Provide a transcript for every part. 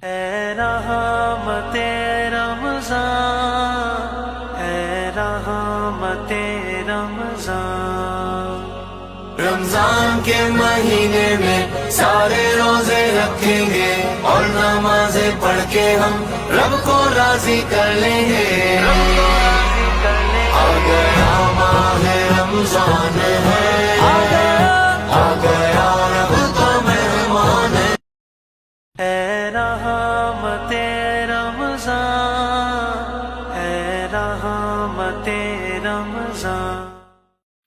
اے رحمت رمضان، اے رحمت رمضان، رمضان کے مہینے میں سارے روزے رکھیں گے اور نمازیں پڑھ کے ہم رب کو راضی کر لیں گے۔ آ گیا ماہ رمضان ہے، آ گیا رب کا مہمان ہے۔ اے رحمت رمضان، اے رحمت رمضان۔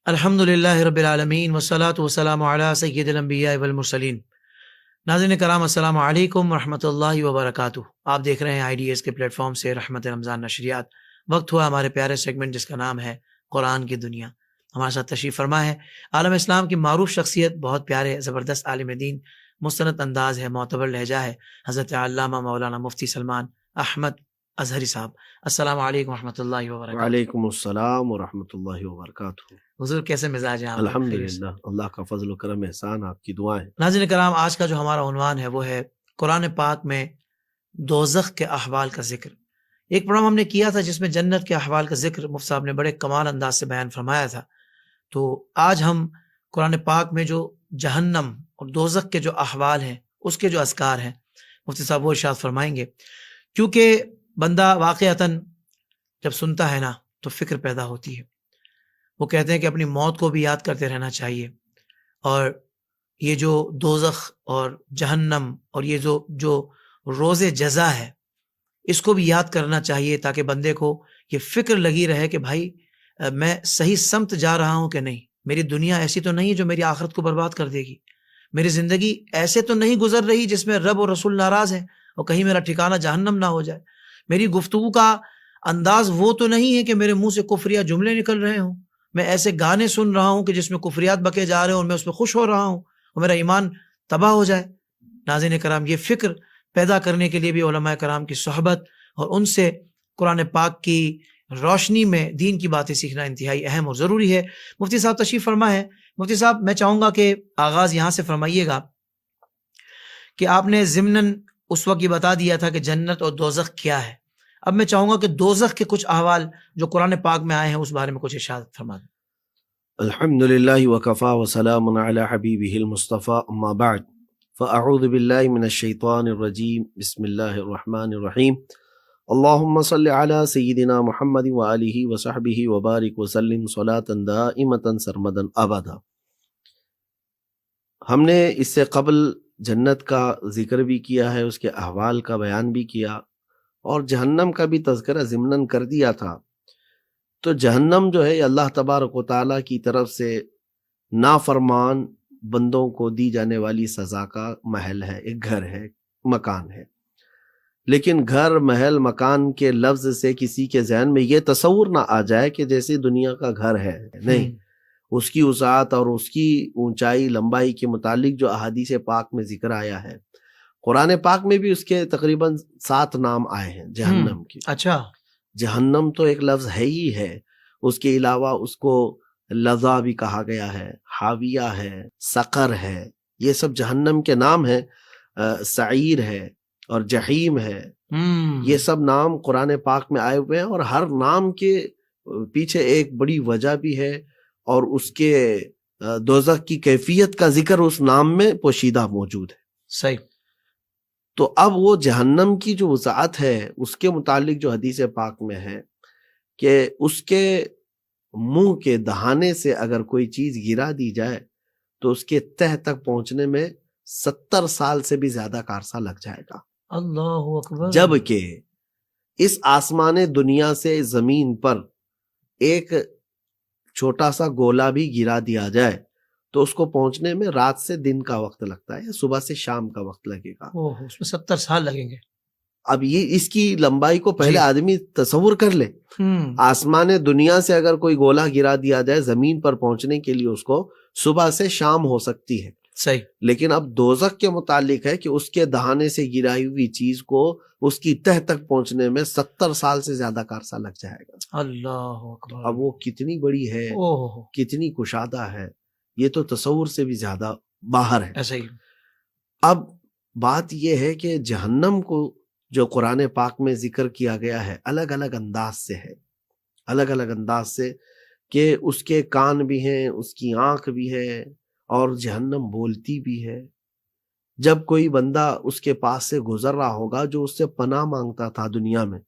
الحمدللہ رب العالمین والصلاة والسلام علی سید الانبیاء والمرسلین۔ ناظرین کرام السلام علیکم ورحمۃ اللہ وبرکاتہ۔ آپ دیکھ رہے ہیں آئی ڈی ایس کے پلیٹ فارم سے رحمت رمضان نشریات۔ وقت ہوا ہمارے پیارے سیگمنٹ جس کا نام ہے قرآن کی دنیا۔ ہمارے ساتھ تشریف فرما ہے عالم اسلام کی معروف شخصیت، بہت پیارے زبردست عالم دین، مستند انداز ہے، معتبر لہجہ ہے، حضرت علامہ مولانا مفتی سلمان احمد اظہری صاحب۔ السلام علیکم ورحمۃ اللہ وبرکاتہ۔ وعلیکم السلام ورحمۃ اللہ وبرکاتہ۔ حضور کیسے مزاج ہیں آپ؟ الحمدللہ، اللہ کا فضل و کرم احسان، آپ کی دعائیں۔ ناظرین کرام، آج کا جو ہمارا عنوان ہے وہ ہے قرآن پاک میں دوزخ کے احوال کا ذکر۔ ایک پروگرام ہم نے کیا تھا جس میں جنت کے احوال کا ذکر مفتی صاحب نے بڑے کمال انداز سے بیان فرمایا تھا۔ تو آج ہم قرآن پاک میں جو جہنم اور دوزخ کے جو احوال ہیں، اس کے جو اذکار ہیں، مفتی صاحب وہ ارشاد فرمائیں گے۔ کیونکہ بندہ واقعتاً جب سنتا ہے نا تو فکر پیدا ہوتی ہے۔ وہ کہتے ہیں کہ اپنی موت کو بھی یاد کرتے رہنا چاہیے، اور یہ جو دوزخ اور جہنم اور یہ جو روز جزا ہے اس کو بھی یاد کرنا چاہیے، تاکہ بندے کو یہ فکر لگی رہے کہ بھائی میں صحیح سمت جا رہا ہوں کہ نہیں، میری دنیا ایسی تو نہیں جو میری آخرت کو برباد کر دے گی، میری زندگی ایسے تو نہیں گزر رہی جس میں رب اور رسول ناراض ہیں اور کہیں میرا ٹھکانہ جہنم نہ ہو جائے، میری گفتگو کا انداز وہ تو نہیں ہے کہ میرے منہ سے کفریہ جملے نکل رہے ہوں، میں ایسے گانے سن رہا ہوں کہ جس میں کفریات بکے جا رہے ہیں اور میں اس پہ خوش ہو رہا ہوں اور میرا ایمان تباہ ہو جائے۔ ناظرین کرام، یہ فکر پیدا کرنے کے لیے بھی علماء کرام کی صحبت اور ان سے قرآن پاک کی روشنی میں دین کی باتیں سیکھنا انتہائی اہم اور ضروری ہے۔ مفتی صاحب تشریف فرما ہے۔ مفتی صاحب، میں چاہوں گا کہ آغاز یہاں سے فرمائیے گا کہ آپ نے ضمناً اس وقت یہ بتا دیا تھا کہ جنت اور دوزخ کیا ہے۔ اب میں چاہوں گا کہ دوزخ کے کچھ احوال جو قرآن پاک میں آئے ہیں اس بارے میں کچھ ارشاد فرما دیں۔ الحمدللہ وکفا وسلام علی حبیبہ المصطفی، اما بعد فاعوذ باللہ من الشیطان الرجیم، بسم اللہ الرحمن الرحیم۔ اللہم صل علی سیدنا محمد وآلہ وصحبہ وبارک وسلم صلاۃ دائمۃ سرمدا ابدا۔ ہم نے اس سے قبل جنت کا ذکر بھی کیا ہے، اس کے احوال کا بیان بھی کیا، اور جہنم کا بھی تذکرہ ضمناً کر دیا تھا۔ تو جہنم جو ہے اللہ تبارک و تعالیٰ کی طرف سے نافرمان بندوں کو دی جانے والی سزا کا محل ہے، ایک گھر ہے، مکان ہے۔ لیکن گھر، محل، مکان کے لفظ سے کسی کے ذہن میں یہ تصور نہ آ جائے کہ جیسے دنیا کا گھر ہے، نہیں۔ اس کی وسعت اور اس کی اونچائی، لمبائی کے متعلق جو احادیث پاک میں ذکر آیا ہے، قرآن پاک میں بھی اس کے تقریباً 7 نام آئے ہیں جہنم کے۔ اچھا، جہنم تو ایک لفظ ہے ہی ہے، اس کے علاوہ اس کو لظا بھی کہا گیا ہے، حاویہ ہے، سقر ہے، یہ سب جہنم کے نام ہیں۔ سعیر ہے اور جہیم ہے، یہ سب نام قرآن پاک میں آئے ہوئے ہیں، اور ہر نام کے پیچھے ایک بڑی وجہ بھی ہے، اور اس کے دوزخ کی کیفیت کا ذکر اس نام میں پوشیدہ موجود ہے۔ صحیح۔ تو اب وہ جہنم کی جو وسعت ہے اس کے متعلق جو حدیث پاک میں ہے کہ اس کے منہ کے دہانے سے اگر کوئی چیز گرا دی جائے تو اس کے تہ تک پہنچنے میں 70 سال سے بھی زیادہ کا عرصہ لگ جائے گا، اللہ اکبر۔ جبکہ اس آسمان دنیا سے زمین پر ایک چھوٹا سا گولا بھی گرا دیا جائے تو اس کو پہنچنے میں رات سے دن کا وقت لگتا ہے، صبح سے شام کا وقت لگے گا۔ اس میں 70 سال لگیں گے۔ اب یہ اس کی لمبائی کو پہلے آدمی تصور کر لے۔ آسمان دنیا سے اگر کوئی گولا گرا دیا جائے زمین پر پہنچنے کے لیے اس کو صبح سے شام ہو سکتی ہے، صحیح۔ لیکن اب دوزخ کے متعلق ہے کہ اس کے دہانے سے گرائی ہوئی چیز کو اس کی تہ تک پہنچنے میں 70 سال سے زیادہ کا عرصہ لگ جائے گا۔ اللہ اکبر۔ اب وہ کتنی بڑی ہے، کتنی کشادہ ہے، یہ تو تصور سے بھی زیادہ باہر ہے۔ ایسا ہی۔ اب بات یہ ہے کہ جہنم کو جو قرآن پاک میں ذکر کیا گیا ہے الگ الگ انداز سے ہے، الگ الگ انداز سے، کہ اس کے کان بھی ہیں، اس کی آنکھ بھی ہے، اور جہنم بولتی بھی ہے۔ جب کوئی بندہ اس کے پاس سے گزر رہا ہوگا جو اس سے پناہ مانگتا تھا دنیا میں،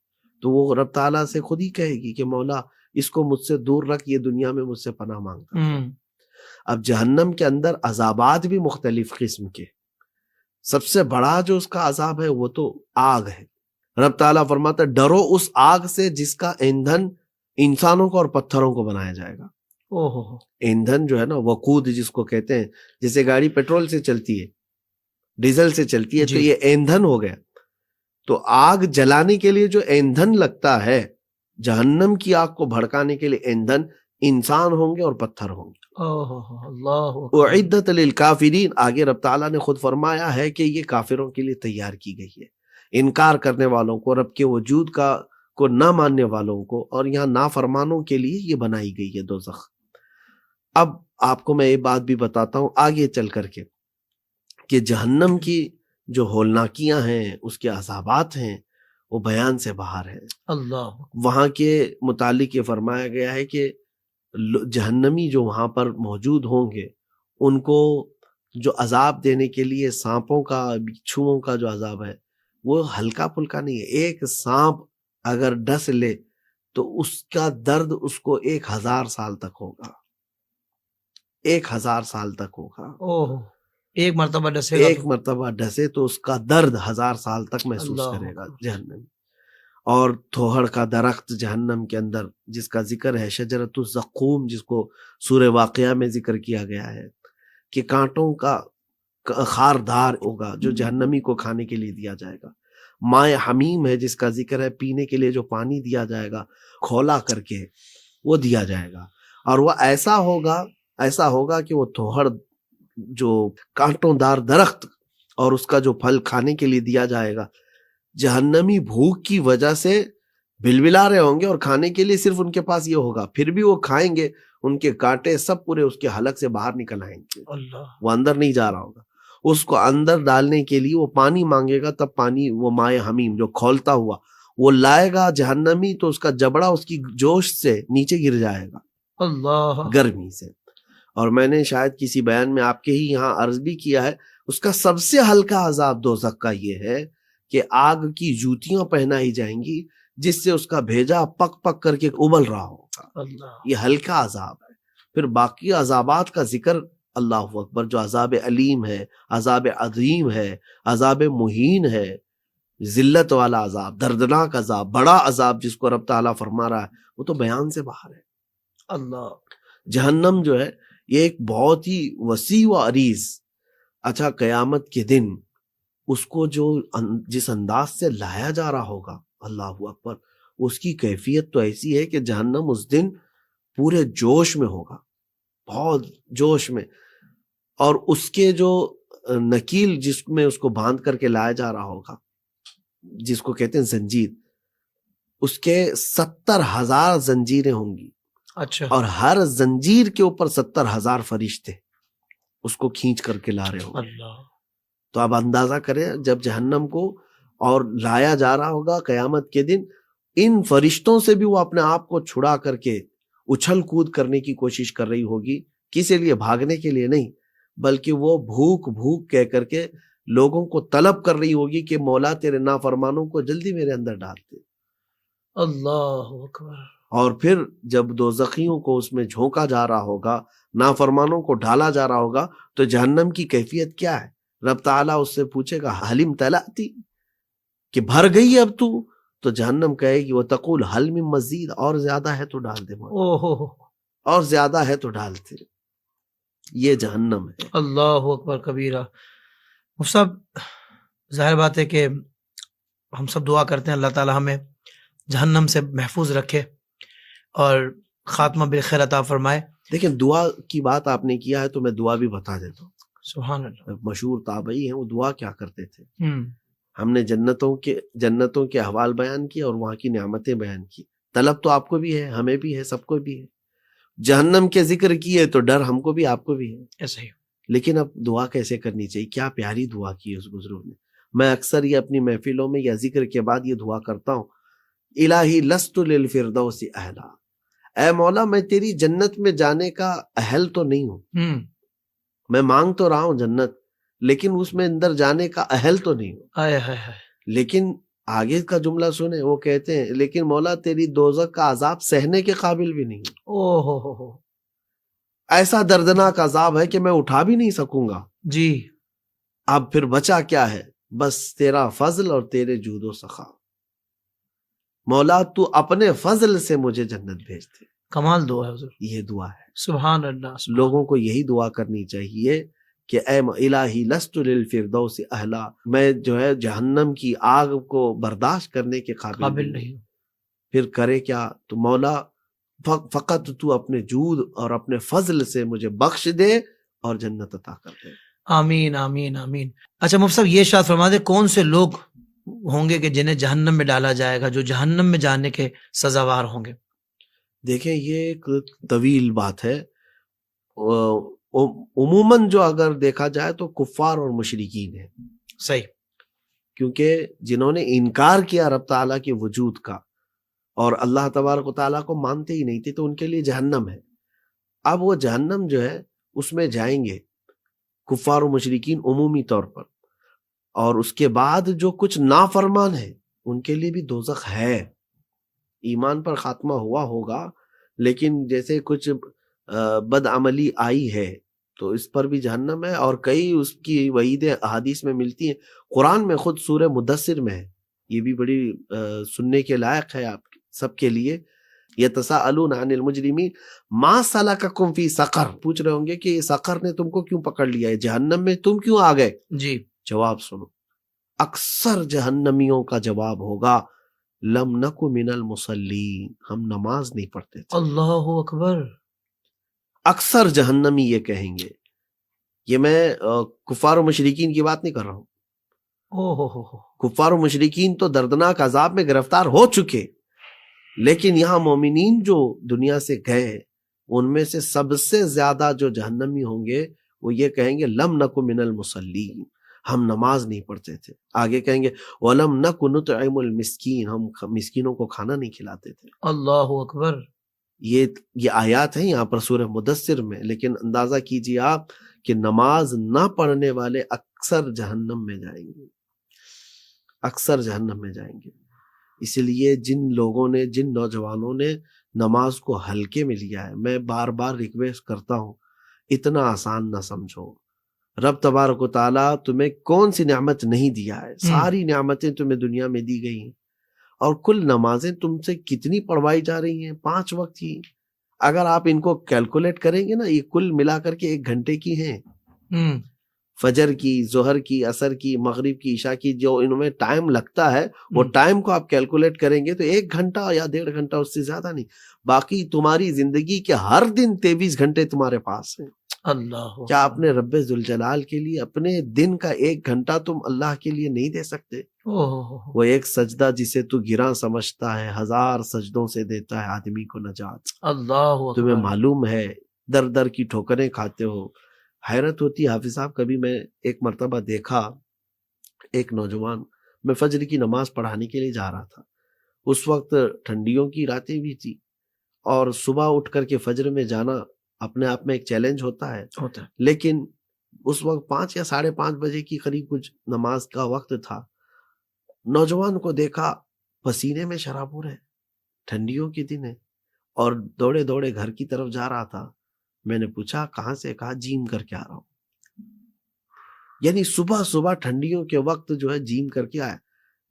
تو وہ رب تعالیٰ سے خود ہی کہے گی کہ مولا اس کو مجھ سے دور رکھ، یہ دنیا میں مجھ سے پناہ مانگتا تھا۔ اب جہنم کے اندر عذابات بھی مختلف قسم کے، سب سے بڑا جو اس کا عذاب ہے وہ تو آگ ہے۔ رب تعالیٰ فرماتا ہے ڈرو اس آگ سے جس کا ایندھن انسانوں کو اور پتھروں کو بنایا جائے گا۔ ایندھن جو ہے نا، وقود جس کو کہتے ہیں، جیسے گاڑی پیٹرول سے چلتی ہے، ڈیزل سے چلتی ہے، تو یہ ایندھن ہو گیا۔ تو آگ جلانے کے لیے جو ایندھن لگتا ہے، جہنم کی آگ کو بھڑکانے کے لیے ایندھن انسان ہوں گے اور پتھر ہوں گے۔ اعدت للکافرین، آگے رب تعالیٰ نے خود فرمایا ہے کہ یہ کافروں کے لیے تیار کی گئی ہے، انکار کرنے والوں کو، رب کے وجود کو نہ ماننے والوں کو، اور یہاں نافرمانوں کے لیے یہ بنائی گئی ہے دوزخ۔ اب آپ کو میں یہ بات بھی بتاتا ہوں آگے چل کر کے کہ جہنم کی جو ہولناکیاں ہیں، اس کے عذابات ہیں، وہ بیان سے باہر ہیں۔ اللہ وہاں کے متعلق یہ فرمایا گیا ہے کہ جہنمی جو وہاں پر موجود ہوں گے، ان کو جو عذاب دینے کے لیے سانپوں کا، بچھوؤں کا جو عذاب ہے وہ ہلکا پھلکا نہیں ہے۔ ایک سانپ اگر ڈس لے تو اس کا درد اس کو 1000 سال تک ہوگا، 1000 سال تک ہوگا۔ ایک مرتبہ ڈسے گا، ایک مرتبہ ڈسے تو اس کا درد 1000 سال تک محسوس کرے گا جہنم۔ اور تھوہڑ کا درخت جہنم کے اندر جس کا ذکر ہے، شجرۃ الزقوم، جس کو سورہ واقعہ میں ذکر کیا گیا ہے کہ کانٹوں کا خاردار ہوگا جو جہنمی کو کھانے کے لیے دیا جائے گا۔ مائع حمیم ہے جس کا ذکر ہے، پینے کے لیے جو پانی دیا جائے گا کھولا کر کے وہ دیا جائے گا، اور وہ ایسا ہوگا کہ وہ تھوہڑ جو کانٹوں دار درخت اور اس کا جو پھل کھانے کے لیے دیا جائے گا، جہنمی بھوک کی وجہ سے بلبلا رہے ہوں گے، اور کھانے کے لیے صرف ان کے پاس یہ ہوگا، پھر بھی وہ کھائیں گے، ان کے کانٹے سب پورے اس کے حلق سے باہر نکل آئیں گے، وہ اندر نہیں جا رہا ہوگا۔ اس کو اندر ڈالنے کے لیے وہ پانی مانگے گا، تب پانی وہ مائع حمیم جو کھولتا ہوا وہ لائے گا جہنمی، تو اس کا جبڑا اس کی جوش سے نیچے گر جائے گا اللہ گرمی سے۔ اور میں نے شاید کسی بیان میں آپ کے ہی یہاں عرض بھی کیا ہے، اس کا سب سے ہلکا عذاب دوزخ کا یہ ہے کہ آگ کی جوتیاں پہنائی جائیں گی جس سے اس کا بھیجا پک پک کر کے ابل رہا ہوگا۔ اللہ یہ ہلکا عذاب ہے۔ پھر باقی عذابات کا ذکر، اللہ اکبر، جو عذاب علیم ہے، عذاب عظیم ہے، عذاب مہین ہے، ذلت والا عذاب، دردناک عذاب، بڑا عذاب جس کو رب تعالیٰ فرما رہا ہے، وہ تو بیان سے باہر ہے۔ اللہ جہنم جو ہے یہ ایک بہت ہی وسیع و عریض، اچھا قیامت کے دن اس کو جس انداز سے لایا جا رہا ہوگا، اللہ اکبر، اس کی کیفیت تو ایسی ہے کہ جہنم اس دن پورے جوش میں ہوگا، بہت جوش میں، اور اس کے جو نکیل جس میں اس کو باندھ کر کے لایا جا رہا ہوگا، جس کو کہتے ہیں زنجیر، اس کے 70,000 زنجیریں ہوں گی، اچھا، اور ہر زنجیر کے اوپر 70,000 فرشتے اس کو کھینچ کر کے لا رہے ہوں گے۔ اللہ تو آپ اندازہ کریں جب جہنم کو اور لایا جا رہا ہوگا قیامت کے دن، ان فرشتوں سے بھی وہ اپنے آپ کو چھڑا کر کے اچھل کود کرنے کی کوشش کر رہی ہوگی، کسی لیے بھاگنے کے لیے نہیں، بلکہ وہ بھوک بھوک کہہ کر کے لوگوں کو طلب کر رہی ہوگی کہ مولا تیرے نافرمانوں کو جلدی میرے اندر ڈال دے۔ اللہ اکبر۔ اور پھر جب دوزخیوں کو اس میں جھونکا جا رہا ہوگا، نافرمانوں کو ڈالا جا رہا ہوگا، تو جہنم کی کیفیت کیا ہے؟ رب تعالیٰ اس سے پوچھے گا حلم تلاتی، کہ بھر گئی اب تو جہنم کہے گی وتقول حل من مزید، اور زیادہ ہے تو ڈال دے، اور زیادہ ہے تو ڈال دے۔ یہ جہنم ہے۔ اللہ اکبر کبیرہ۔ مفتی صاحب، ظاہر بات ہے کہ ہم سب دعا کرتے ہیں اللہ تعالیٰ ہمیں جہنم سے محفوظ رکھے اور خاتمہ بالخیر عطا فرمائے۔ لیکن دعا کی بات آپ نے کیا ہے تو میں دعا بھی بتا دیتا ہوں۔ سبحان اللہ۔ مشہور تابعی ہیں، وہ دعا کیا کرتے تھے؟ ہم نے جنتوں کے احوال بیان کیے اور وہاں کی نعمتیں بیان کی، طلب تو آپ کو بھی ہے، ہمیں بھی ہے، سب کو بھی ہے۔ جہنم کے ذکر کیے تو ڈر ہم کو بھی آپ کو بھی ہے، ایسے ہی۔ لیکن اب دعا کیسے کرنی چاہیے؟ کیا پیاری دعا کی ہے اس بزرگ نے. میں اکثر یہ اپنی محفلوں میں یا ذکر کے بعد یہ دعا کرتا ہوں، الہی لست للفردوس اہلا، اے مولا میں تیری جنت میں جانے کا اہل تو نہیں ہوں. میں مانگ تو رہا ہوں جنت، لیکن اس میں اندر جانے کا اہل تو نہیں ہوں. ہائے ہائے ہائے. لیکن آگے کا جملہ سنیں، وہ کہتے ہیں لیکن مولا تیری دوزخ کا عذاب سہنے کے قابل بھی نہیں ہوں. او ہو. ایسا دردناک عذاب ہے کہ میں اٹھا بھی نہیں سکوں گا. جی. اب پھر بچا کیا ہے؟ بس تیرا فضل اور تیرے جود و سخا. مولا تو اپنے فضل سے مجھے جنت بھیج دے. کمال دعا ہے حضور. یہ دعا ہے. سبحان اللہ. سبحان لوگوں کو یہی دعا کرنی چاہیے کہ اے الہی لست للفردوس اہلا، میں جو ہے جہنم کی آگ کو برداشت کرنے کے قابل نہیں ہوں. پھر کرے کیا؟ تو مولا فقط تو اپنے جود اور اپنے فضل سے مجھے بخش دے اور جنت عطا کر دے. آمین آمین آمین. اچھا مفتی صاحب، یہ ارشاد فرما دے کون سے لوگ ہوں گے کہ جنہیں جہنم میں ڈالا جائے گا، جو جہنم میں جانے کے سزاوار ہوں گے؟ دیکھیں یہ ایک طویل بات ہے. عموماً جو اگر دیکھا جائے تو کفار اور مشرکین ہیں. صحیح. کیونکہ جنہوں نے انکار کیا رب تعالیٰ کے وجود کا اور اللہ تبارک و تعالیٰ کو مانتے ہی نہیں تھے، تو ان کے لیے جہنم ہے. اب وہ جہنم جو ہے اس میں جائیں گے کفار و مشرکین عمومی طور پر، اور اس کے بعد جو کچھ نافرمان ہیں ان کے لیے بھی دوزخ ہے. ایمان پر خاتمہ ہوا ہوگا لیکن جیسے کچھ بد عملی آئی ہے تو اس پر بھی جہنم ہے، اور کئی اس کی وعیدیں احادیث میں ملتی ہیں. قرآن میں خود سورہ مدثر میں ہے. یہ بھی بڑی سننے کے لائق ہے آپ سب کے لیے. یتساءلون عن المجرمین ما سلککم فی سقر، پوچھ رہے ہوں گے کہ سقر نے تم کو کیوں پکڑ لیا ہے، جہنم میں تم کیوں آ گئے؟ جی. جواب سنو. اکثر جہنمیوں کا جواب ہوگا لم نکو من المصلین، ہم نماز نہیں پڑھتے تھے. اللہ اکبر. اکثر جہنمی یہ کہیں گے. یہ میں کفار و مشرکین کی بات نہیں کر رہا ہوں. کفار و مشرکین تو دردناک عذاب میں گرفتار ہو چکے، لیکن یہاں مومنین جو دنیا سے گئے ان میں سے سب سے زیادہ جو جہنمی ہوں گے وہ یہ کہیں گے لم نکو من المصلین، ہم نماز نہیں پڑھتے تھے. آگے کہیں گے وَلَمْ نَكُ نُطْعِمُ الْمِسْكِينَ، ہم مسکینوں کو کھانا نہیں کھلاتے تھے. اللہ اکبر. یہ آیات ہیں یہاں پر سورہ مدثر میں، لیکن اندازہ کیجئے آپ کہ نماز نہ پڑھنے والے اکثر جہنم میں جائیں گے، اکثر جہنم میں جائیں گے. اس لیے جن لوگوں نے، جن نوجوانوں نے نماز کو ہلکے میں لیا ہے، میں بار بار ریکویسٹ کرتا ہوں اتنا آسان نہ سمجھو. رب تبارک و تعالیٰ تمہیں کون سی نعمت نہیں دیا ہے؟ ساری نعمتیں تمہیں دنیا میں دی گئی ہیں، اور کل نمازیں تم سے کتنی پڑھوائی جا رہی ہیں؟ 5 وقت کی. اگر آپ ان کو کیلکولیٹ کریں گے نا، یہ کل ملا کر کے 1 گھنٹے کی ہیں. فجر کی، ظہر کی، عصر کی، مغرب کی، عشاء کی جو ان میں ٹائم لگتا ہے، وہ ٹائم کو آپ کیلکولیٹ کریں گے تو 1 گھنٹہ یا 1.5 گھنٹہ، اس سے زیادہ نہیں. باقی تمہاری زندگی کے ہر دن 23 گھنٹے تمہارے پاس ہیں. اللہ، کیا اپنے رب ذوالجلال کے لیے اپنے دن کا 1 گھنٹہ تم اللہ کے لیے نہیں دے سکتے؟ وہ ایک سجدہ جسے تو گراں سمجھتا ہے 1000 سجدوں سے دیتا ہے آدمی کو نجات. اللہ، تمہیں معلوم ہے در در کی ٹھوکریں کھاتے ہو. حیرت ہوتی. حافظ صاحب کبھی میں ایک مرتبہ دیکھا ایک نوجوان، میں فجر کی نماز پڑھانے کے لیے جا رہا تھا. اس وقت ٹھنڈیوں کی راتیں بھی تھی، اور صبح اٹھ کر کے فجر میں جانا اپنے آپ میں ایک چیلنج ہوتا ہے. لیکن اس وقت 5 یا 5:30 بجے کی قریب کچھ نماز کا وقت تھا. نوجوان کو دیکھا پسینے میں شرابور ہے، ٹھنڈیوں کے دن ہے، اور دوڑے دوڑے گھر کی طرف جا رہا تھا. میں نے پوچھا کہاں سے؟ کہا جیم کر کے آ رہا ہوں. یعنی صبح صبح ٹھنڈیوں کے وقت جو ہے جیم کر کے آیا،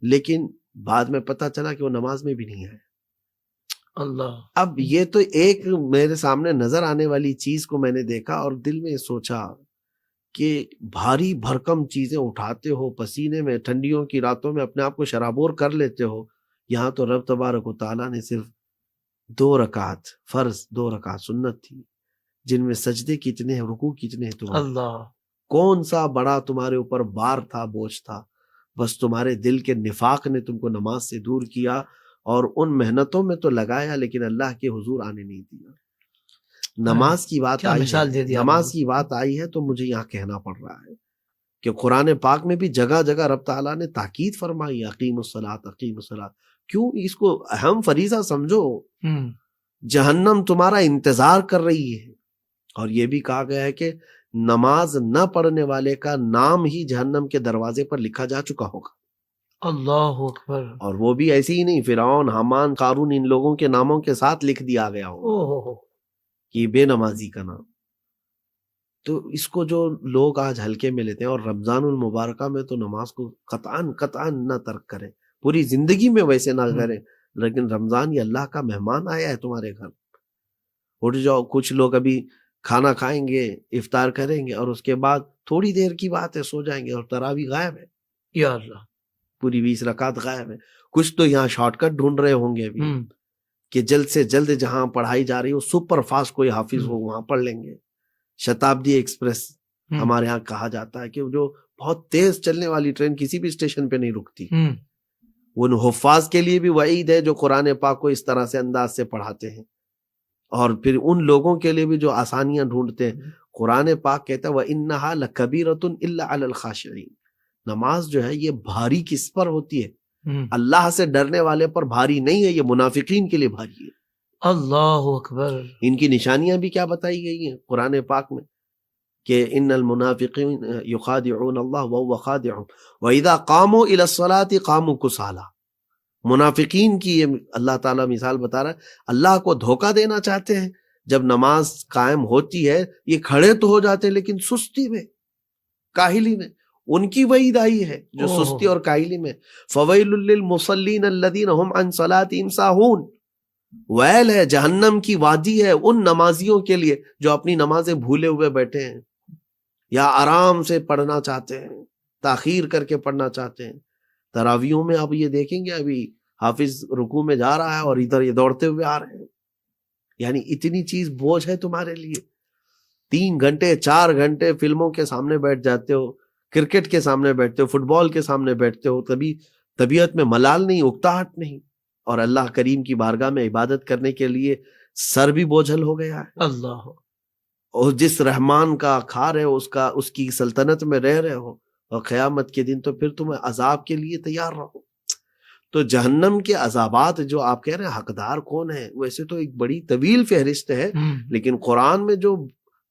لیکن بعد میں پتا چلا کہ وہ نماز میں بھی نہیں آیا. اللہ. اب یہ تو ایک میرے سامنے نظر آنے والی چیز کو میں نے دیکھا اور دل میں سوچا کہ بھاری بھرکم چیزیں اٹھاتے ہو پسینے میں، ٹھنڈیوں کی راتوں میں اپنے آپ کو شرابور کر لیتے ہو. یہاں تو رب تبارک و تعالیٰ نے صرف 2 رکعت فرض، 2 رکعت سنت تھی، جن میں سجدے کتنے ہیں، رکوع کتنے ہیں تمہارے. اللہ. کون سا بڑا تمہارے اوپر بار تھا، بوجھ تھا؟ بس تمہارے دل کے نفاق نے تم کو نماز سے دور کیا، اور ان محنتوں میں تو لگایا لیکن اللہ کے حضور آنے نہیں دیا. نماز کی بات کیا آئی مثال دے ہے، دی آپ نے۔ نماز کی بات آئی ہے تو مجھے یہاں کہنا پڑ رہا ہے کہ قرآن پاک میں بھی جگہ جگہ رب تعالیٰ نے تاکید فرمائی، اقیم الصلاۃ اقیم الصلاۃ۔ کیوں؟ اس کو اہم فریضہ سمجھو، جہنم تمہارا انتظار کر رہی ہے۔ اور یہ بھی کہا گیا ہے کہ نماز نہ پڑھنے والے کا نام ہی جہنم کے دروازے پر لکھا جا چکا ہوگا۔ اللہ اکبر۔ اور وہ بھی ایسے ہی نہیں، فرعون، حامان، قارون، ان لوگوں کے ناموں کے ساتھ لکھ دیا گیا ہوگا کہ یہ بے نمازی کا نام۔ تو اس کو جو لوگ آج ہلکے میں لیتے ہیں، اور رمضان المبارکہ میں تو نماز کو قطعاً نہ ترک کریں، پوری زندگی میں ویسے نہ کریں، لیکن رمضان یہ اللہ کا مہمان آیا ہے تمہارے گھر، اٹھ جاؤ۔ کچھ لوگ ابھی کھانا کھائیں گے، افطار کریں گے، اور اس کے بعد تھوڑی دیر کی بات ہے سو جائیں گے، اور تراویح غائب ہے، یا اللہ، پوری 20 رکعت غائب ہے۔ کچھ تو یہاں شارٹ کٹ ڈھونڈ رہے ہوں گے ابھی کہ جلد سے جلد جہاں پڑھائی جا رہی ہو سپر فاسٹ کوئی حافظ ہو وہاں پڑھ لیں گے۔ شتابدی ایکسپریس ہمارے ہاں کہا جاتا ہے کہ جو بہت تیز چلنے والی ٹرین کسی بھی اسٹیشن پہ نہیں رکتی، وہ ان حفاظ کے لیے بھی وعید ہے جو قرآن پاک کو اس طرح سے انداز سے پڑھاتے ہیں، اور پھر ان لوگوں کے لیے بھی جو آسانیاں ڈھونڈتے ہیں۔ قرآن پاک کہتا ہے وَإِنَّهَا لَكَبِيرَةٌ إِلَّا عَلَى الْخَاشِعِينَ، نماز جو ہے یہ بھاری کس پر ہوتی ہے؟ اللہ سے ڈرنے والے پر بھاری نہیں ہے، یہ منافقین کے لیے بھاری ہے۔ اللہ اکبر۔ ان کی نشانیاں بھی کیا بتائی گئی ہیں قرآن پاک میں کہ ان المنافقین یخادعون اللہ وهو خادعهم واذا قاموا الى الصلاة قاموا کسالى۔ منافقین کی یہ اللہ تعالیٰ مثال بتا رہا ہے، اللہ کو دھوکہ دینا چاہتے ہیں، جب نماز قائم ہوتی ہے یہ کھڑے تو ہو جاتے ہیں لیکن سستی میں، کاہلی میں۔ ان کی وعید آئی ہے جو سستی اور کاہلی میں۔ فویل للمصلین الذین هم عن صلاتهم ساہون، ویل ہے، جہنم کی وادی ہے ان نمازیوں کے لیے جو اپنی نمازیں بھولے ہوئے بیٹھے ہیں، یا آرام سے پڑھنا چاہتے ہیں، تاخیر کر کے پڑھنا چاہتے ہیں۔ تراویحوں میں آپ یہ دیکھیں گے ابھی حافظ رکوع میں جا رہا ہے اور ادھر یہ دوڑتے ہوئے آ رہے ہیں، یعنی اتنی چیز بوجھ ہے تمہارے لیے۔ 3 گھنٹے 4 گھنٹے فلموں کے سامنے بیٹھ جاتے ہو، کرکٹ کے سامنے بیٹھتے ہو، فٹ بال کے سامنے بیٹھتے ہو، کبھی طبیعت میں ملال نہیں، اکتاہٹ نہیں، اور اللہ کریم کی بارگاہ میں عبادت کرنے کے لیے سر بھی بوجھل ہو گیا ہے۔ اللہ، اور جس رحمان کا کھا رہے ہو، اس کی سلطنت میں رہ رہے ہو، اور قیامت کے دن تو پھر تم عذاب کے لیے تیار رہو۔ تو جہنم کے عذابات جو آپ کہہ رہے ہیں حقدار کون ہے، ویسے تو ایک بڑی طویل فہرست ہے، لیکن قرآن میں جو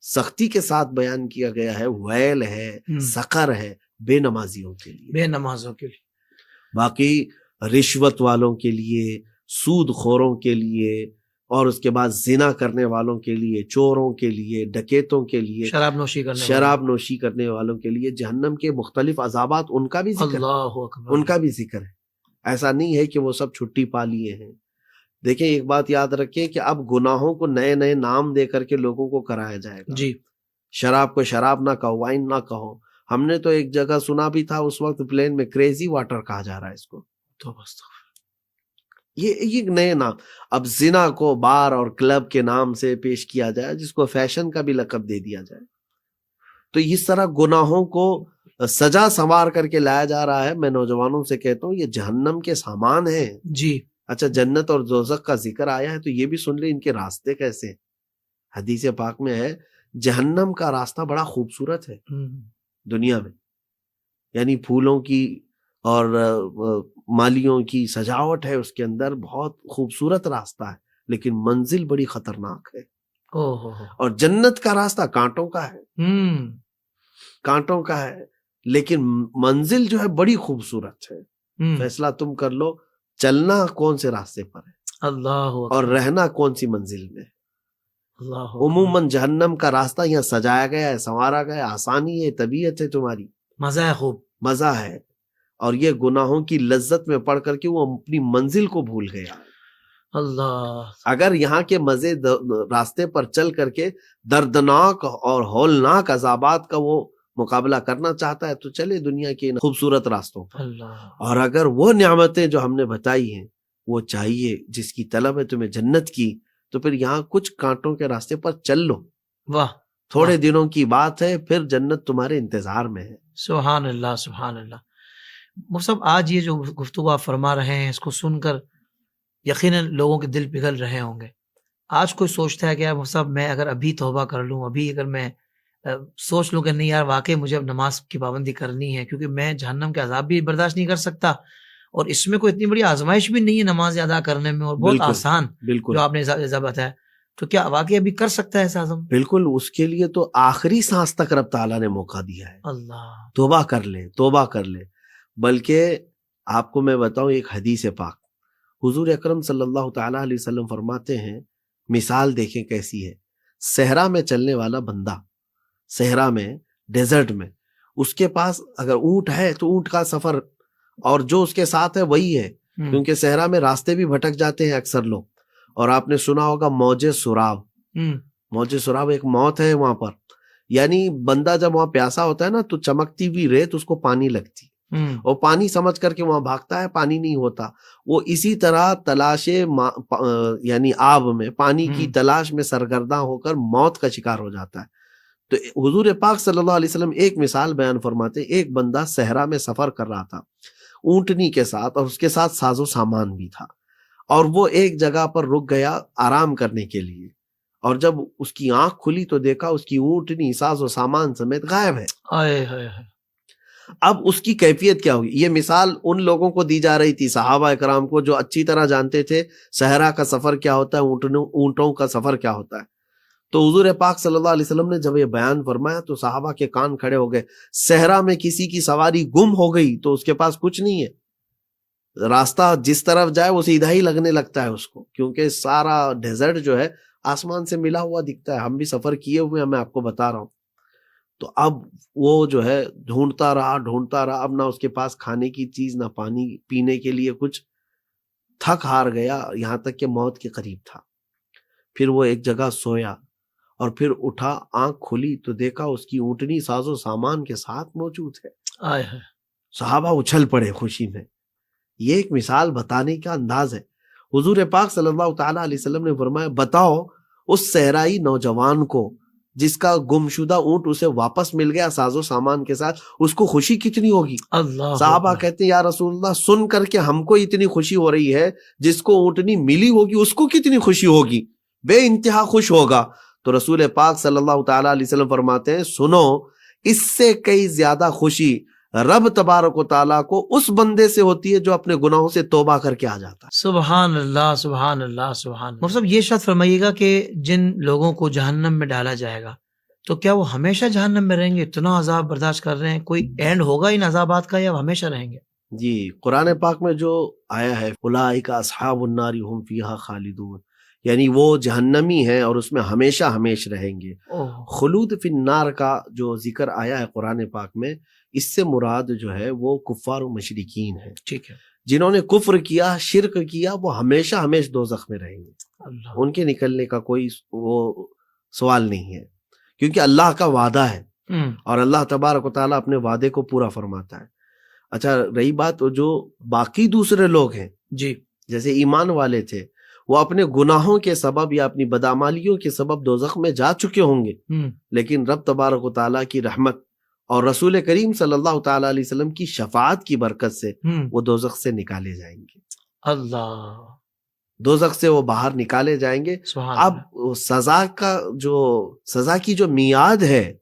سختی کے ساتھ بیان کیا گیا ہے، ویل ہے، سقر ہے بے نمازیوں کے لیے، بے نمازوں کے لیے۔ باقی رشوت والوں کے لیے، سود خوروں کے لیے، اور اس کے بعد زنا کرنے والوں کے لیے، چوروں کے لیے، ڈکیتوں کے لیے، شراب نوشی کرنے والوں کے لیے جہنم کے مختلف عذابات، ان کا بھی ذکر، اللہ اکبر، ان کا بھی ذکر ہے۔ ایسا نہیں ہے کہ وہ سب چھٹی پا لیے ہیں۔ دیکھیں ایک بات یاد رکھیں کہ اب گناہوں کو نئے نئے نام دے کر کے لوگوں کو کرایا جائے گا۔ جی، شراب کو شراب نہ کہو، وائن نہ کہو۔ ہم نے تو ایک جگہ سنا بھی تھا اس وقت پلین میں، کریزی واٹر کہا جا رہا ہے اس کو۔ یہ نئے نام، اب زنا کو بار اور کلب کے نام سے پیش کیا جائے، جس کو فیشن کا بھی لقب دے دیا جائے۔ تو اس طرح گناہوں کو سجا سنوار کر کے لایا جا رہا ہے۔ میں نوجوانوں سے کہتا ہوں یہ جہنم کے سامان ہیں۔ جی، اچھا جنت اور دوزخ کا ذکر آیا ہے تو یہ بھی سن لیں ان کے راستے کیسے ہیں۔ حدیث پاک میں ہے جہنم کا راستہ بڑا خوبصورت ہے دنیا میں، یعنی پھولوں کی اور مالیوں کی سجاوٹ ہے اس کے اندر، بہت خوبصورت راستہ ہے، لیکن منزل بڑی خطرناک ہے۔ اور جنت کا راستہ کانٹوں کا ہے، کانٹوں کا ہے، لیکن منزل جو ہے بڑی خوبصورت ہے۔ فیصلہ تم کر لو چلنا کون سے راستے پر ہے، اللہ، اور رہنا کون سی منزل میں۔ اللہ، عموماً جہنم کا راستہ یہاں سجایا گیا ہے، سنوارا گیا ہے، آسانی ہے، طبیعت ہے تمہاری، مزہ ہے، خوب مزہ ہے، اور یہ گناہوں کی لذت میں پڑھ کر کے وہ اپنی منزل کو بھول گیا۔ اللہ، اگر یہاں کے مزے راستے پر چل کر کے دردناک اور ہولناک عذابات کا وہ مقابلہ کرنا چاہتا ہے تو چلے دنیا کے خوبصورت راستوں پر۔ اللہ، اور اگر وہ نعمتیں جو ہم نے بتائی ہیں وہ چاہیے، جس کی طلب ہے تمہیں جنت کی، تو پھر یہاں کچھ کانٹوں کے راستے پر چل لو، واہ، تھوڑے دنوں کی بات ہے، پھر جنت تمہارے انتظار میں ہے۔ سبحان اللہ، سبحان اللہ۔ مفتی صاحب آج یہ جو گفتگو آپ فرما رہے ہیں اس کو سن کر یقیناً لوگوں کے دل پگھل رہے ہوں گے۔ آج کوئی سوچتا ہے کہ یار صاحب میں اگر ابھی توبہ کر لوں، ابھی اگر میں سوچ لوں کہ نہیں یار واقعی مجھے اب نماز کی پابندی کرنی ہے کیونکہ میں جہنم کے عذاب بھی برداشت نہیں کر سکتا، اور اس میں کوئی اتنی بڑی آزمائش بھی نہیں ہے نماز ادا کرنے میں، اور بہت بالکل آسان بالکل جو آپ نے ضبط ہے، تو کیا واقعی ابھی کر سکتا ہے ایسا عزم؟ بالکل، اس کے لیے تو آخری سانس تک رب تعالیٰ نے موقع دیا ہے، اللہ، توبہ کر لے توبہ کر لے۔ بلکہ آپ کو میں بتاؤں ایک حدیث پاک، حضور اکرم صلی اللہ تعالیٰ علیہ وسلم فرماتے ہیں، مثال دیکھیں کیسی ہے، صحرا میں چلنے والا بندہ، صحرا میں، ڈیزرٹ میں، اس کے پاس اگر اونٹ ہے تو اونٹ کا سفر، اور جو اس کے ساتھ ہے وہی ہے، کیونکہ صحرا میں راستے بھی بھٹک جاتے ہیں اکثر لوگ، اور آپ نے سنا ہوگا موج سراب، موج سراب ایک موت ہے وہاں پر، یعنی بندہ جب وہاں پیاسا ہوتا ہے نا تو چمکتی ہوئی ریت اس کو پانی لگتی، اور پانی سمجھ کر کے وہاں بھاگتا ہے، پانی نہیں ہوتا، وہ اسی طرح تلاش یعنی آب میں پانی کی تلاش میں سرگرداں ہو کر موت کا شکار ہو جاتا ہے۔ تو حضور پاک صلی اللہ علیہ وسلم ایک مثال بیان فرماتے، ایک بندہ صحرا میں سفر کر رہا تھا اونٹنی کے ساتھ، اور اس کے ساتھ ساز و سامان بھی تھا، اور وہ ایک جگہ پر رک گیا آرام کرنے کے لیے، اور جب اس کی آنکھ کھلی تو دیکھا اس کی اونٹنی ساز و سامان سمیت غائب ہے۔ اب اس کی کیفیت کیا ہوگی؟ یہ مثال ان لوگوں کو دی جا رہی تھی، صحابہ اکرام کو، جو اچھی طرح جانتے تھے صحرا کا سفر کیا ہوتا ہے، اونٹوں کا سفر کیا ہوتا ہے۔ تو حضور پاک صلی اللہ علیہ وسلم نے جب یہ بیان فرمایا تو صحابہ کے کان کھڑے ہو گئے۔ صحرا میں کسی کی سواری گم ہو گئی تو اس کے پاس کچھ نہیں ہے، راستہ جس طرف جائے وہ سیدھا ہی لگنے لگتا ہے اس کو، کیونکہ سارا ڈیزرٹ جو ہے آسمان سے ملا ہوا دکھتا ہے، ہم بھی سفر کیے ہوئے ہیں، میں آپ کو بتا رہا ہوں۔ تو اب وہ جو ہے ڈھونڈتا رہا، اب نہ اس کے پاس کھانے کی چیز، نہ پانی پینے کے لیے کچھ، تھک ہار گیا، یہاں تک کہ موت کے قریب تھا۔ پھر وہ ایک جگہ سویا، اور پھر اٹھا، آنکھ کھلی تو دیکھا اس کی اونٹنی ساز و سامان کے ساتھ موجود ہے۔ صحابہ اچھل پڑے خوشی میں۔ یہ ایک مثال بتانے کا انداز ہے۔ حضور پاک صلی اللہ تعالیٰ علیہ وسلم نے فرمایا، بتاؤ اس صحرائی نوجوان کو جس کا گمشدہ اونٹ اسے واپس مل گیا ساز و سامان کے ساتھ، اس کو خوشی کتنی ہوگی؟ اللہ، صحابہ کہتے ہیں یا رسول اللہ، سن کر کے ہم کو اتنی خوشی ہو رہی ہے، جس کو اونٹنی ملی ہوگی اس کو کتنی خوشی ہوگی، بے انتہا خوش ہوگا۔ تو رسول پاک صلی اللہ تعالیٰ علیہ وسلم فرماتے ہیں، سنو، اس سے کئی زیادہ خوشی رب تبارک و تعالیٰ کو اس بندے سے ہوتی ہے جو اپنے گناہوں سے توبہ کر کے آ جاتا ہے۔ سبحان اللہ، سبحان اللہ، سبحان اللہ۔ مطلب یہ شرط فرمائیے گا کہ جن لوگوں کو جہنم میں ڈالا جائے گا تو کیا وہ ہمیشہ جہنم میں رہیں گے؟ اتنا عذاب برداشت کر رہے ہیں، کوئی اینڈ ہوگا ان عذابات کا یا وہ ہمیشہ رہیں گے؟ جی، قرآن پاک میں جو آیا ہے، اولئک اصحاب النار هم فیہا خالدون، یعنی وہ جہنمی ہیں اور اس میں ہمیشہ ہمیش رہیں گے۔ خلود فی النار کا جو ذکر آیا ہے قرآن پاک میں، اس سے مراد جو ہے وہ کفار و مشرکین ہیں، ٹھیک ہے، جنہوں نے کفر کیا، شرک کیا، وہ ہمیشہ ہمیش دوزخ میں رہیں گے، اللہ، ان کے نکلنے کا کوئی وہ سوال نہیں ہے، کیونکہ اللہ کا وعدہ ہے، اور اللہ تبارک و تعالیٰ اپنے وعدے کو پورا فرماتا ہے۔ اچھا، رہی بات جو باقی دوسرے لوگ ہیں، جی، جیسے ایمان والے تھے، وہ اپنے گناہوں کے سبب یا اپنی بدعمالیوں کے سبب دوزخ میں جا چکے ہوں گے، لیکن رب تبارک و تعالیٰ کی رحمت اور رسول کریم صلی اللہ تعالیٰ علیہ وسلم کی شفاعت کی برکت سے وہ دوزخ سے نکالے جائیں گے، اللہ، دوزخ سے وہ باہر نکالے جائیں گے۔ سبحان اب سزا کی جو میعاد ہے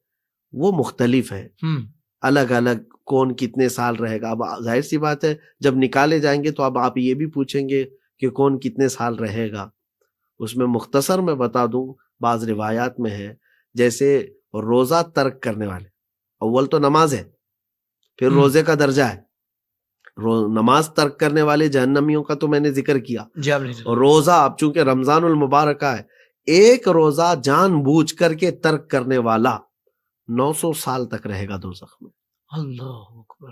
وہ مختلف ہے، الگ الگ، کون کتنے سال رہے گا۔ اب ظاہر سی بات ہے جب نکالے جائیں گے تو اب آپ یہ بھی پوچھیں گے کہ کون کتنے سال رہے گا۔ اس میں مختصر میں بتا دوں، بعض روایات میں ہے، جیسے روزہ ترک کرنے والے، اول تو نماز ہے، پھر روزے کا درجہ ہے، نماز ترک کرنے والے جہنمیوں کا تو میں نے ذکر کیا، روزہ اب چونکہ رمضان المبارکہ ہے، ایک روزہ جان بوجھ کر کے ترک کرنے والا 900 سال تک رہے گا دوزخ میں۔ اللہ اکبر۔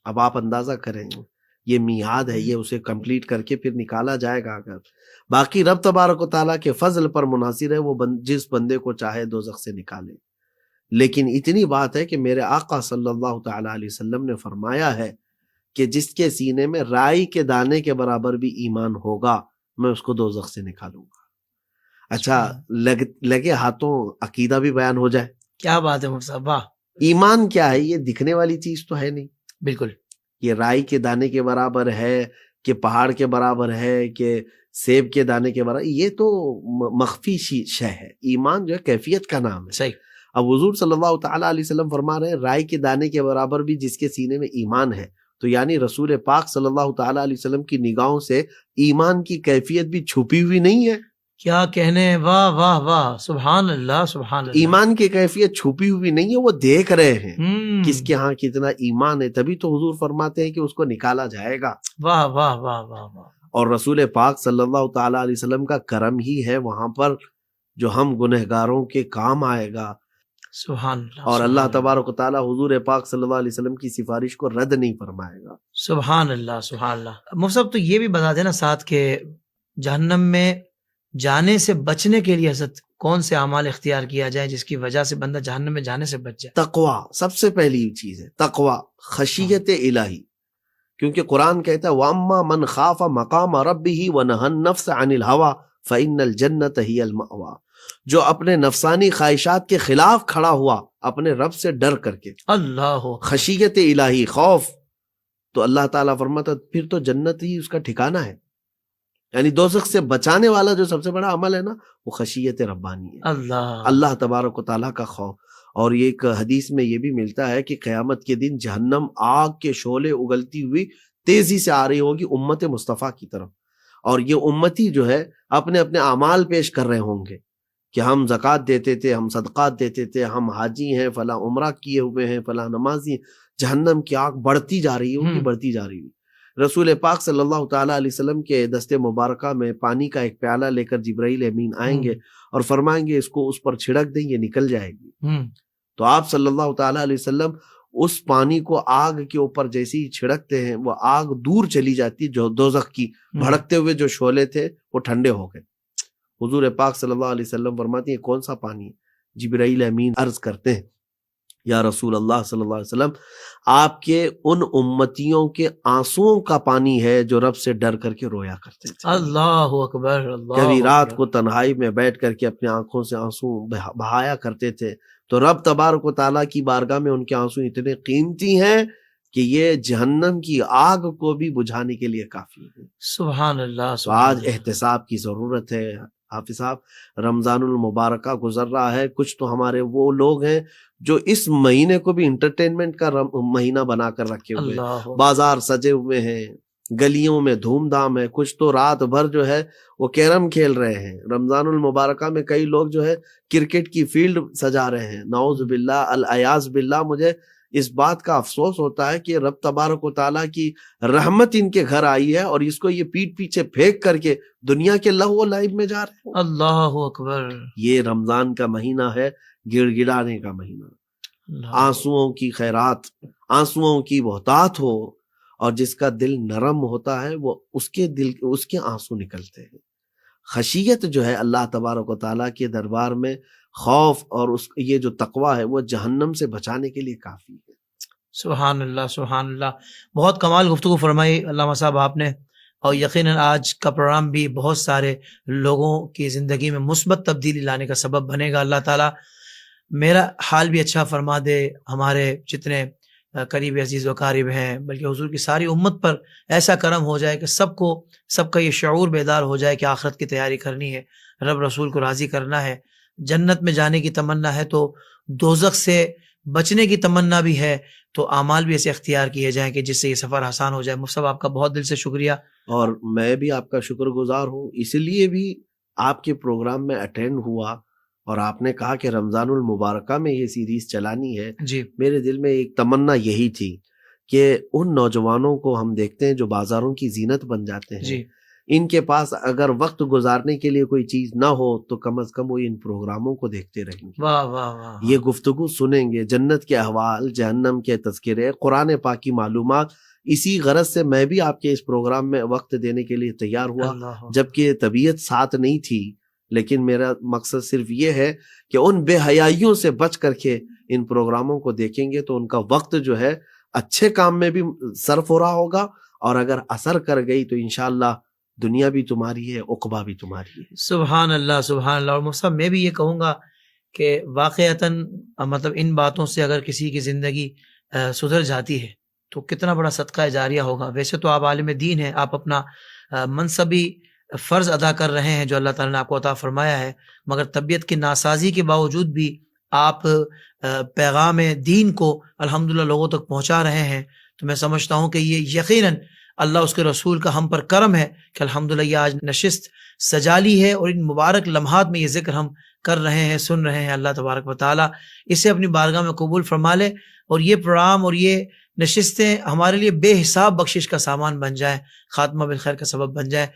اب آپ اندازہ کریں، یہ میعاد ہے، یہ اسے کمپلیٹ کر کے پھر نکالا جائے گا۔ اگر باقی رب تبارک و تعالیٰ کے فضل پر منحصر ہے، وہ جس بندے کو چاہے دوزخ سے نکالے، لیکن اتنی بات ہے کہ میرے آقا صلی اللہ تعالیٰ علیہ وسلم نے فرمایا ہے کہ جس کے سینے میں رائی کے دانے کے برابر بھی ایمان ہوگا، میں اس کو دوزخ سے نکالوں گا۔ اچھا، لگے ہاتھوں عقیدہ بھی بیان ہو جائے۔ کیا بات ہے مفتی صاحب، واہ! ایمان کیا ہے؟ یہ دکھنے والی چیز تو ہے نہیں، بالکل، یہ رائی کے دانے کے برابر ہے کہ پہاڑ کے برابر ہے کہ سیب کے دانے کے برابر، یہ تو مخفی شے ہے. ایمان جو ہے کیفیت کا نام ہے. صحیح. اب حضور صلی اللہ تعالیٰ علیہ وسلم فرما رہے ہیں رائے کے دانے کے برابر بھی جس کے سینے میں ایمان ہے، تو یعنی رسول پاک صلی اللہ تعالیٰ علیہ وسلم کی نگاہوں سے ایمان کی کیفیت بھی چھپی ہوئی نہیں ہے. کیا کہنے، واہ واہ واہ، سبحان اللہ سبحان اللہ. ایمان کی کیفیت چھپی ہوئی نہیں ہے، وہ دیکھ رہے ہیں کس کے ہاں کتنا ایمان ہے، تبھی تو حضور فرماتے ہیں کہ اس کو نکالا جائے گا. واہ واہ واہ واہ واہ. اور رسول پاک صلی اللہ تعالیٰ علیہ وسلم کا کرم ہی ہے وہاں پر جو ہم گنہگاروں کے کام آئے گا. سبحان اللہ. اور سبحان اللہ اللہ. تبارک و تعالیٰ حضور پاک صلی اللہ علیہ وسلم کی سفارش کو رد نہیں فرمائے گا. سبحان اللہ سبحان اللہ. مفتی صاحب تو یہ بھی بتا دینا ساتھ کہ جہنم میں جانے سے بچنے کے لیے حضرت کون سے اعمال اختیار کیا جائے جس کی وجہ سے بندہ جہنم میں جانے سے بچ جائے؟ تقوی سب سے پہلی چیز ہے، تقوی، خشیت الہی. کیونکہ قرآن کہتا ہے وَأَمَّا مَنْ خَافَ مَقَامَ رَبِّهِ وَنَهَى النَّفْسَ عَنِ الْهَوَىٰ فَإِنَّ الْجَنَّةَ هِيَ الْمَأْوَىٰ. جو اپنے نفسانی خواہشات کے خلاف کھڑا ہوا اپنے رب سے ڈر کر کے، اللہ، خشیت الہی، خوف، تو اللہ تعالیٰ فرماتا پھر تو جنت ہی اس کا ٹھکانہ ہے. یعنی دوزخ سے بچانے والا جو سب سے بڑا عمل ہے نا وہ خشیت ربانی ہے، اللہ تبارک و تعالیٰ کا خوف. اور یہ ایک حدیث میں یہ بھی ملتا ہے کہ قیامت کے دن جہنم آگ کے شعلے اگلتی ہوئی تیزی سے آ رہی ہوگی امت مصطفیٰ کی طرف، اور یہ امتی جو ہے اپنے اپنے اعمال پیش کر رہے ہوں گے کہ ہم زکوٰۃ دیتے تھے، ہم صدقات دیتے تھے، ہم حاجی ہیں، فلاں عمرہ کیے ہوئے ہیں، فلاں نمازی ہیں. جہنم کی آگ بڑھتی جا رہی ہوگی، بڑھتی جا رہی ہوگی. رسول پاک صلی اللہ تعالیٰ علیہ وسلم کے دست مبارکہ میں پانی کا ایک پیالہ لے کر جبرائیل امین آئیں گے اور فرمائیں گے اس کو اس پر چھڑک دیں، یہ نکل جائے گی. تو آپ صلی اللہ تعالیٰ علیہ وسلم اس پانی کو آگ کے اوپر جیسے ہی چھڑکتے ہیں وہ آگ دور چلی جاتی، جو دوزخ کی بھڑکتے ہوئے جو شعلے تھے وہ ٹھنڈے ہو گئے. حضور پاک صلی اللہ علیہ وسلم فرماتے ہیں کون سا پانی ہے؟ جبرائیل امین عرض کرتے ہیں یا رسول اللہ صلی اللہ علیہ وسلم آپ کے ان امتیوں کے آنسوؤں کا پانی ہے جو رب سے ڈر کر کے رویا کرتے تھے. اللہ اکبر. کبھی رات کو تنہائی میں بیٹھ کر کے اپنے آنکھوں سے آنسو بہایا کرتے تھے، تو رب تبارک و تعالیٰ کی بارگاہ میں ان کے آنسو اتنے قیمتی ہیں کہ یہ جہنم کی آگ کو بھی بجھانے کے لیے کافی ہے. سبحان اللہ. تو آج احتساب کی ضرورت ہے. حافظ صاحب رمضان المبارکہ گزر رہا ہے، کچھ تو ہمارے وہ لوگ ہیں جو اس مہینے کو بھی انٹرٹینمنٹ کا مہینہ بنا کر رکھے ہوئے ہیں، بازار سجے ہوئے ہیں، گلیوں میں دھوم دھام ہے، کچھ تو رات بھر جو ہے وہ کیرم کھیل رہے ہیں. رمضان المبارکہ میں کئی لوگ جو ہے کرکٹ کی فیلڈ سجا رہے ہیں. نعوذ باللہ العیاذ باللہ. مجھے اس بات کا افسوس ہوتا ہے کہ رب تبارک و تعالیٰ کی رحمت ان کے گھر آئی ہے اور اس کو یہ پیٹ پیچھے پھینک کر کے دنیا کے لہو و لعب میں جا رہے ہیں. اللہ اکبر. یہ رمضان کا مہینہ ہے گڑ گڑانے کا مہینہ. آنسوؤں کی خیرات، آنسوؤں کی بہتات ہو، اور جس کا دل نرم ہوتا ہے وہ اس کے آنسو نکلتے ہیں. خشیت جو ہے اللہ تبارک و تعالیٰ کے دربار میں خوف اور یہ جو تقوی ہے وہ جہنم سے بچانے کے لیے کافی ہے. سبحان اللہ سبحان اللہ. بہت کمال گفتگو فرمائی علامہ صاحب آپ نے، اور یقیناً آج کا پروگرام بھی بہت سارے لوگوں کی زندگی میں مثبت تبدیلی لانے کا سبب بنے گا. اللہ تعالیٰ میرا حال بھی اچھا فرما دے، ہمارے جتنے قریب عزیز و قارب ہیں، بلکہ حضور کی ساری امت پر ایسا کرم ہو جائے کہ سب کا یہ شعور بیدار ہو جائے کہ آخرت کی تیاری کرنی ہے، رب رسول کو راضی کرنا ہے، جنت میں جانے کی تمنا ہے تو دوزخ سے بچنے کی تمنا بھی ہے، تو اعمال بھی ایسے اختیار کیے جائیں کہ جس سے یہ سفر آسان ہو جائے. مفتی صاحب آپ کا بہت دل سے شکریہ. اور میں بھی آپ کا شکر گزار ہوں، اس لیے بھی آپ کے پروگرام میں اٹینڈ ہوا اور آپ نے کہا کہ رمضان المبارکہ میں یہ سیریز چلانی ہے. جی میرے دل میں ایک تمنا یہی تھی کہ ان نوجوانوں کو ہم دیکھتے ہیں جو بازاروں کی زینت بن جاتے ہیں، جی ان کے پاس اگر وقت گزارنے کے لیے کوئی چیز نہ ہو تو کم از کم وہ ان پروگراموں کو دیکھتے رہیں گے. واہ واہ واہ. یہ گفتگو سنیں گے، جنت کے احوال، جہنم کے تذکرے، قرآن پاک کی معلومات. اسی غرض سے میں بھی آپ کے اس پروگرام میں وقت دینے کے لیے تیار ہوا، جبکہ طبیعت ساتھ نہیں تھی، لیکن میرا مقصد صرف یہ ہے کہ ان بے حیائیوں سے بچ کر کے ان پروگراموں کو دیکھیں گے تو ان کا وقت جو ہے اچھے کام میں بھی صرف ہو رہا ہوگا، اور اگر اثر کر گئی تو انشاءاللہ دنیا بھی تمہاری ہے، عقبہ بھی تمہاری ہے. سبحان اللہ سبحان اللہ. اور مفتی صاحب میں بھی یہ کہوں گا کہ واقعتاً مطلب ان باتوں سے اگر کسی کی زندگی سدھر جاتی ہے تو کتنا بڑا صدقہ جاریہ ہوگا. ویسے تو آپ عالم دین ہیں، آپ اپنا منصبی فرض ادا کر رہے ہیں جو اللہ تعالیٰ نے آپ کو عطا فرمایا ہے، مگر طبیعت کی ناسازی کے باوجود بھی آپ پیغام دین کو الحمدللہ لوگوں تک پہنچا رہے ہیں، تو میں سمجھتا ہوں کہ یہ یقیناً اللہ اس کے رسول کا ہم پر کرم ہے کہ الحمدللہ یہ آج نشست سجالی ہے اور ان مبارک لمحات میں یہ ذکر ہم کر رہے ہیں، سن رہے ہیں۔ اللہ تبارک و تعالیٰ اسے اپنی بارگاہ میں قبول فرما لے اور یہ پروگرام اور یہ نشستیں ہمارے لیے بے حساب بخشش کا سامان بن جائیں، خاتمہ بالخیر کا سبب بن جائے۔